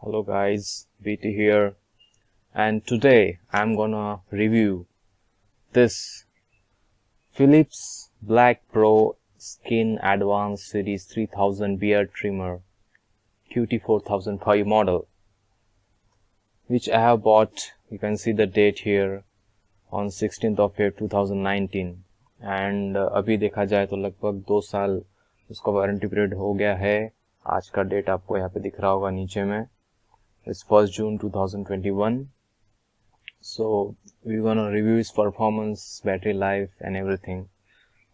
Hello guys, BT here, and today I'm gonna review this Philips Black Pro Skin Advanced Series 3000 beard trimmer QT4005 model, which I have bought. You can see the date here on 16th of February 2019, and अभी देखा जाए तो लगभग 2 साल उसका warranty period हो गया है. आज का डेट आपको यहाँ पे दिख रहा होगा नीचे में. It's 1st June 2021. So we're gonna review its performance, battery life and everything.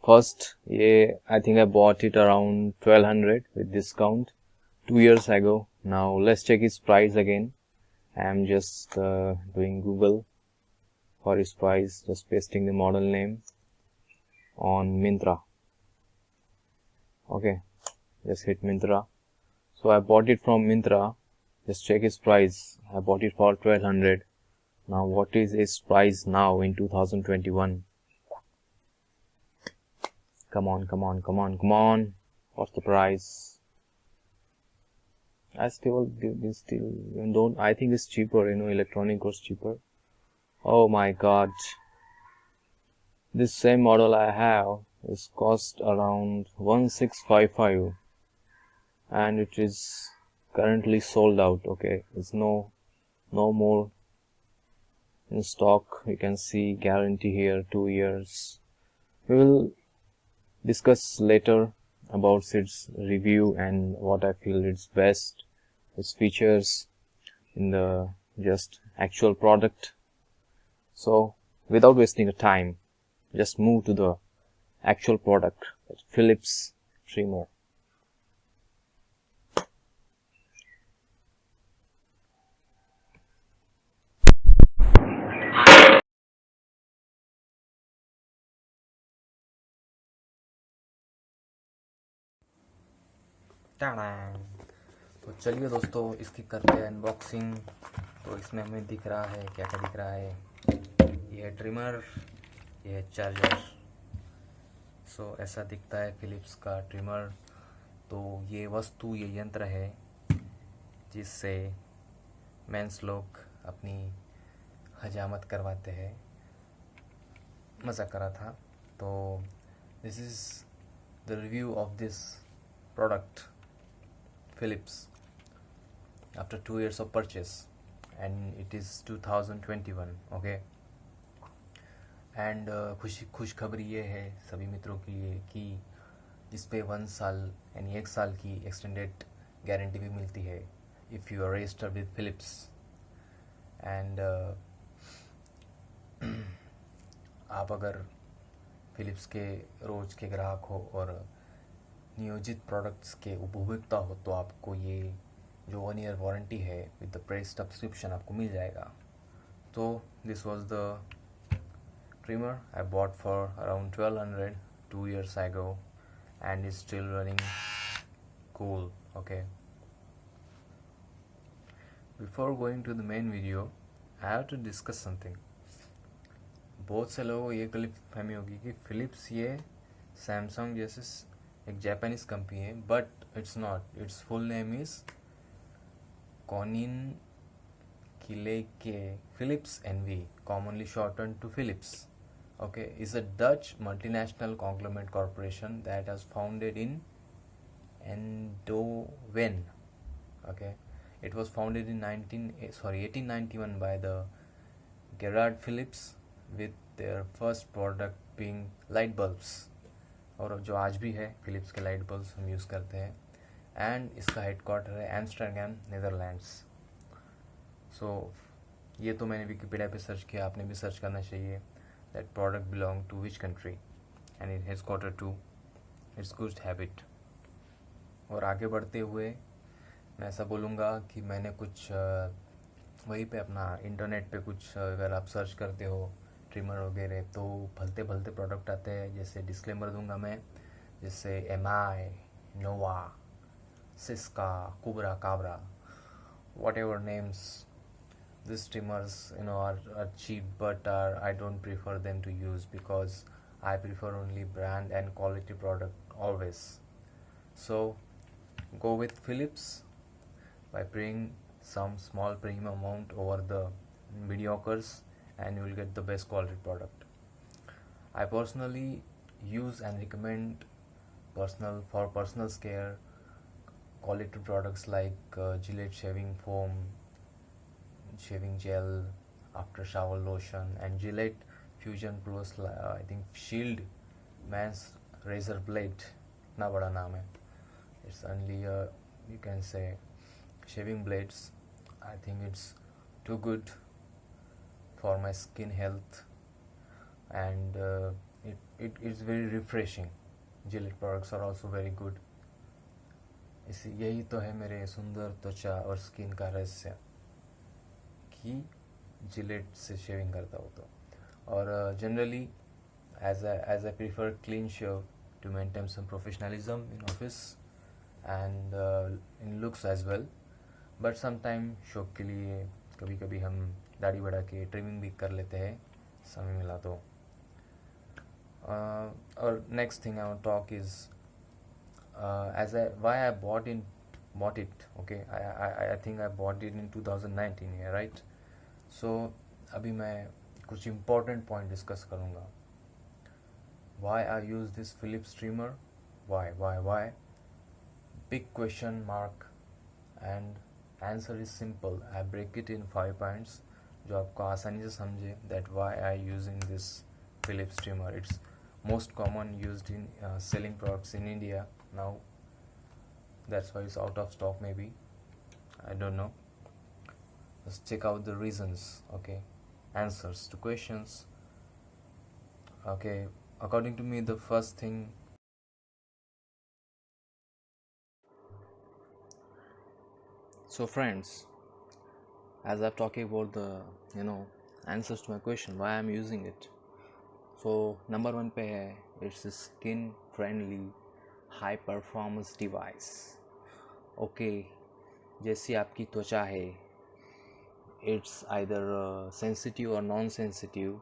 First, I think I bought it around 1200 with discount 2 years ago. Now let's check its price again. I'm just doing Google for its price, just pasting the model name on Myntra. Okay, just hit Myntra. So I bought it from Myntra. Just check its price. I bought it for 1200. Now what is its price now in 2021? Come on. What's the price? I think it's cheaper, electronic goes cheaper. Oh my god. This same model I have is cost around 1655 and it is currently sold out. Okay, it's no more in stock. You can see guarantee here 2 years. We will discuss later about its review and what I feel it's best, its features in the just actual product. So without wasting time, just move to the actual product, Philips trimmer. तो चलिए दोस्तों, इसकी करते हैं unboxing. तो इसमें हमें दिख रहा है, क्या क्या दिख रहा है. ये है ट्रिमर, ये है चार्जर. सो ऐसा दिखता है फिलिप्स का ट्रिमर. तो ये वस्तु, ये यंत्र है जिससे मेंस लोग अपनी हजामत करवाते हैं. मज़ा करा था. तो this is the review of this product Philips after 2 years of purchase, and it is 2021. okay, and खुशखबरी ये है सभी मित्रों के लिए कि इस पे 1 साल यानी 1 साल की एक्सटेंडेड गारंटी भी मिलती है if you are registered with Philips. And आप अगर फिलिप्स के रोज़ के ग्राहक हो और नियोजित प्रोडक्ट्स के उपभोक्ता हो तो आपको ये जो 1 ईयर वारंटी है विद द प्राइस सब्सक्रिप्शन आपको मिल जाएगा. तो this was the trimmer I bought for around 1200 2 years ago and is still running cool. okay, before going to the main video I have to discuss something. बहुत से लोगों को ये गलतफहमी होगी कि फिलिप्स ये सैमसंग जैसे एक जापानीज कंपनी है, but it's not. It's full name is Koninklijke Philips NV, commonly shorten to Philips. okay, is a Dutch multinational conglomerate corporation that was founded in Eindhoven. okay, it was founded in 1891 by the Gerard Philips, with their first product being light bulbs, और जो आज भी है Philips के light bulbs हम use करते हैं. And इसका हेडक्वार्टर है एम्स्टरडैम, नीदरलैंड्स. सो ये तो मैंने विकिपीडिया पे सर्च किया, आपने भी सर्च करना चाहिए. That product belong to which country and it headquarter to its good habit. और आगे बढ़ते हुए मैं ऐसा बोलूँगा कि मैंने कुछ वहीं पे अपना इंटरनेट पे कुछ अगर आप सर्च करते हो ट्रिमर वगैरह तो भलते भलते प्रोडक्ट आते हैं. जैसे डिस्क्लेमर दूंगा मैं, जैसे MI, नोवा, सिस्का, कुबरा, काबरा, whatever names. This trimmers are cheap, but I don't prefer them to use because I prefer only brand and quality product always. So go with Philips by paying some small premium amount over the mediocres, and you will get the best quality product. I personally use and recommend personal care quality products like Gillette shaving foam, shaving gel, after shower lotion, and Gillette Fusion Pro I think Shield Man's razor blade. ना बड़ा नाम है. It's only you can say shaving blades. I think it's too good for my skin health, and it is very refreshing. Gillette products are also very good. यही तो है मेरे सुंदर त्वचा और स्किन का रहस्य कि जिलेट से शेविंग करता हो तो. और generally as I prefer clean shave to maintain some professionalism in office and in looks as well, but sometime शौक के लिए कभी कभी हम दाढ़ी बढ़ा के ट्रिमिंग भी कर लेते हैं समय मिला तो. और next thing I want to talk is why I bought it. Okay, I think I bought it in 2019 here, right? So अभी मैं कुछ important point discuss करूँगा. Why I use this Philips trimmer? Why? Big question mark, and answer is simple. I break it in 5 points जो आपको आसानी से समझे that why I using this Philips trimmer. It's most common used in selling products in India now. That's why it's out of stock maybe. I don't know. Let's check out the reasons. Okay, answers to questions. Okay, according to me, the first thing, So friends, as I'm talking about the answers to my question why I'm using it. So number 1 पे है, it's a skin friendly high performance device. Okay, जैसी आपकी त्वचा है, it's either sensitive or non-sensitive,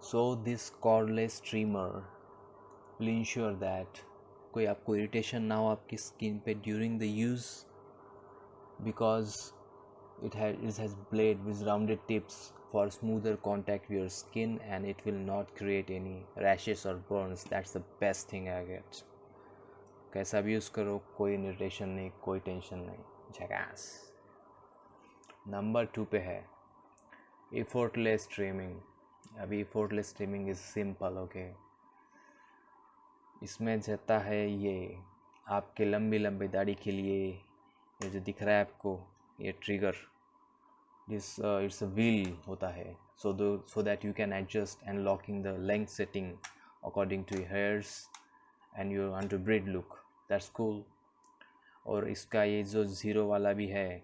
so this cordless trimmer will ensure that कोई आपको irritation ना हो आपकी स्किन पे during the use, because it has blade with rounded tips for smoother contact with your skin, and it will not create any rashes or burns. That's the best thing I get. कैसा भी use करो, कोई irritation नहीं, कोई tension नहीं, झकास. Number 2 पे है effortless trimming. अभी effortless trimming is simple. okay, इसमें जाता है ये आपके लंबी लंबी दाढ़ी के लिए. ये जो दिख रहा है आपको, ये ट्रिगर, it's a wheel होता है, so that you can adjust and locking the length setting according to your hairs and your underbraid look. That's cool. और इसका ये जो ज़ीरो वाला भी है,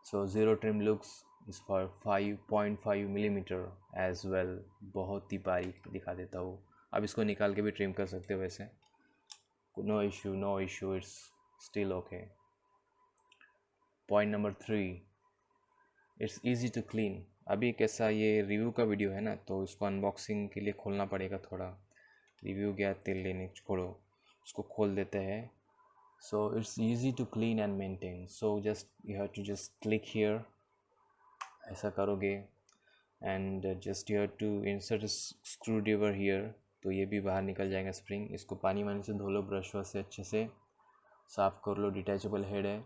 so zero trim looks is for 5.5 millimeter as well. बहुत ही बारीक दिखा देता हूँ. अब इसको निकाल के भी ट्रिम कर सकते हो वैसे. no issue, it's still okay. Point number 3, it's easy to clean. अभी कैसा ये रिव्यू का वीडियो है ना, तो इसको अनबॉक्सिंग के लिए खोलना पड़ेगा थोड़ा. रिव्यू गया तेल लेने, छोड़ो, उसको खोल देते हैं. So it's easy to clean and maintain. So you have to just click here, ऐसा करोगे, and just you have to insert a screwdriver here. तो ये भी बाहर निकल जाएगा स्प्रिंग. इसको पानी वानी से धो लो, ब्रश वश से अच्छे से साफ़ कर लो. डिटैचेबल हेड है,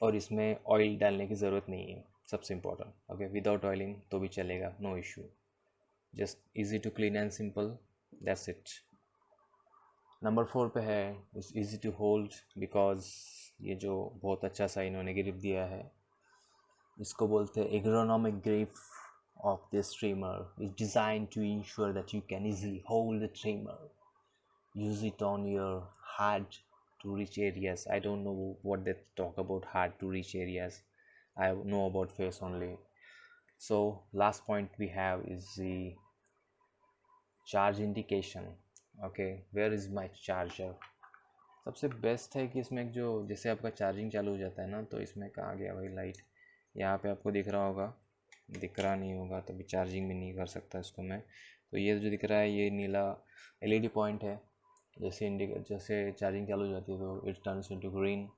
और इसमें ऑयल डालने की ज़रूरत नहीं है, सबसे इम्पोर्टेंट. ओके, विदाउट ऑयलिंग तो भी चलेगा, no issue. Just easy to clean and simple, that's it. Number 4 पे है, it's easy to hold, because ये जो बहुत अच्छा सा इन्होंने ग्रिप दिया है, इसको बोलते हैं ergonomic grip of this trimmer. Is design to ensure that you can easily hold the trimmer, use it on your hard to reach areas. I don't know what they talk about hard to reach areas. I know about face only. So last point we have is the charge indication. Okay, where is my charger? सबसे best है कि इसमें जो जैसे आपका charging चालू हो जाता है ना, तो इसमें कहाँ गया भाई लाइट, यहाँ पे आपको दिख रहा होगा. दिख रहा नहीं होगा तभी चार्जिंग भी नहीं कर सकता इसको मैं. तो ये जो दिख रहा है ये नीला LED पॉइंट है. जैसे चार्जिंग चालू हो जाती है तो it turns into green,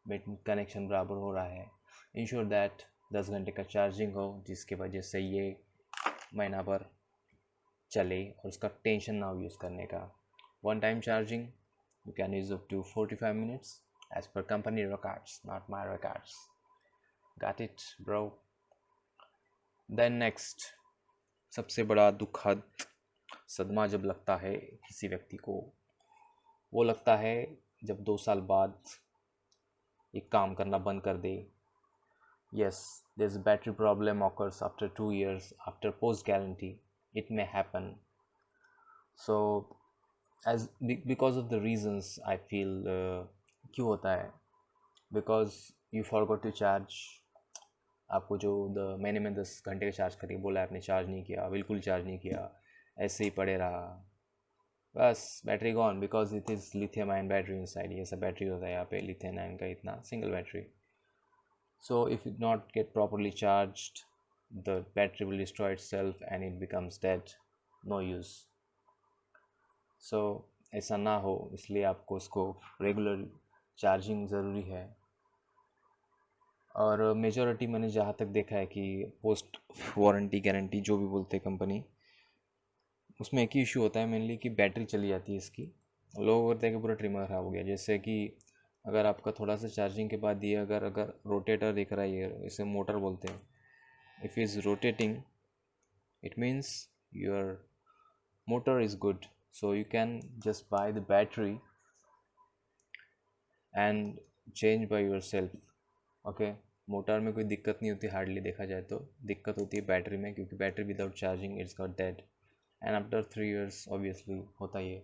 connection बराबर हो रहा है। इंश्योर दैट 10 घंटे का चार्जिंग हो, जिसकी वजह से ये महीना भर चले और उसका टेंशन ना हो यूज़ करने का। One time charging you can use up to 45 minutes as per company records, not my records. Got it, bro? Then next, सबसे बड़ा दुखद सदमा जब लगता है किसी व्यक्ति को, वो लगता है जब 2 साल बाद एक काम करना बंद कर दे। Yes, there's a battery problem occurs after 2 years after post guarantee. It may happen. So because of the reasons I feel क्यों होता है, because you forgot to charge. आपको जो महीने में 10 घंटे का चार्ज करिए बोला, आपने चार्ज नहीं किया, बिल्कुल चार्ज नहीं किया, ऐसे ही पड़े रहा, बस battery gone, because it is lithium ion battery inside. ये सब बैटरी होता है यहाँ पे लिथियम आयन का, इतना single battery. So if it not get properly charged, the battery will destroy itself and it becomes dead, no use. So ऐसा ना हो, इसलिए आपको उसको रेगुलर चार्जिंग ज़रूरी है। और मेजॉरिटी मैंने जहाँ तक देखा है कि पोस्ट वारंटी गारंटी जो भी बोलते हैं कंपनी, उसमें एक ही इशू होता है मेनली कि बैटरी चली जाती है इसकी। लोग बोलते हैं कि पूरा ट्रिमर ख़राब हो गया। जैसे कि अगर आपका थोड़ा सा चार्जिंग के बाद ये अगर रोटेटर दिख रहा है, ये इसे मोटर बोलते हैं, if is rotating it means your motor is good, so you can just buy the battery and change by yourself. okay, motor में कोई दिक्कत नहीं होती हार्डली, देखा जाए तो दिक्कत होती है बैटरी में, क्योंकि battery without charging it's got dead and after 3 years obviously होता ही है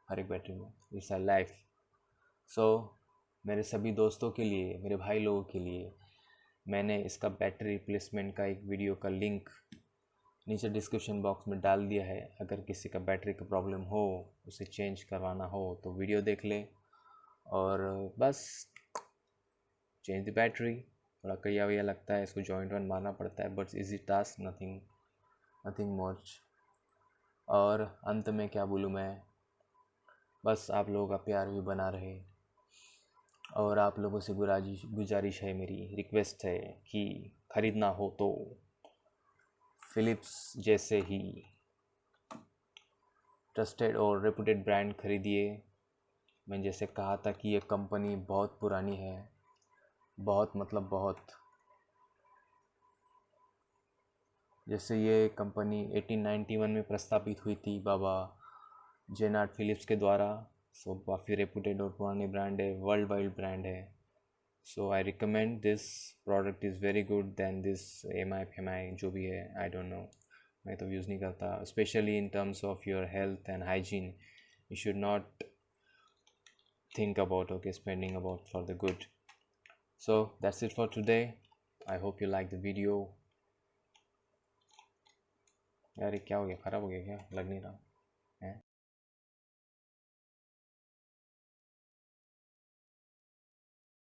हर एक बैटरी में, इट्स अ लाइफ। सो मेरे सभी दोस्तों के लिए, मेरे भाई लोगों के लिए, मैंने इसका बैटरी रिप्लेसमेंट का एक वीडियो का लिंक नीचे डिस्क्रिप्शन बॉक्स में डाल दिया है। अगर किसी का बैटरी का प्रॉब्लम हो, उसे चेंज करवाना हो, तो वीडियो देख ले और बस चेंज द बैटरी। थोड़ा कहिया वैया लगता है, इसको जॉइंट वन मारना पड़ता है, but easy task, nothing much. और अंत में क्या बोलूँ मैं, बस आप लोगों का प्यार भी बना रहे, और आप लोगों से गुजारिश है, मेरी रिक्वेस्ट है कि ख़रीदना हो तो फिलिप्स जैसे ही ट्रस्टेड और रेपुटेड ब्रांड खरीदिए। मैं जैसे कहा था कि ये कंपनी बहुत पुरानी है, बहुत मतलब बहुत। जैसे ये कंपनी 1891 में प्रस्तापित हुई थी बाबा जेनार्ड फिलिप्स के द्वारा। सो काफ़ी रेपुटेड और पुरानी ब्रांड है, वर्ल्ड वाइड ब्रांड है। So I recommend this product is very good than this M I जो भी है, आई डोंट नो, मैं तो यूज़ नहीं करता। Specially in terms of your health and hygiene, you should not think about spending about for the good. So that's it for today. I hope you like the video. यार ये क्या हो गया, ख़राब हो गया क्या, लग नहीं रहा।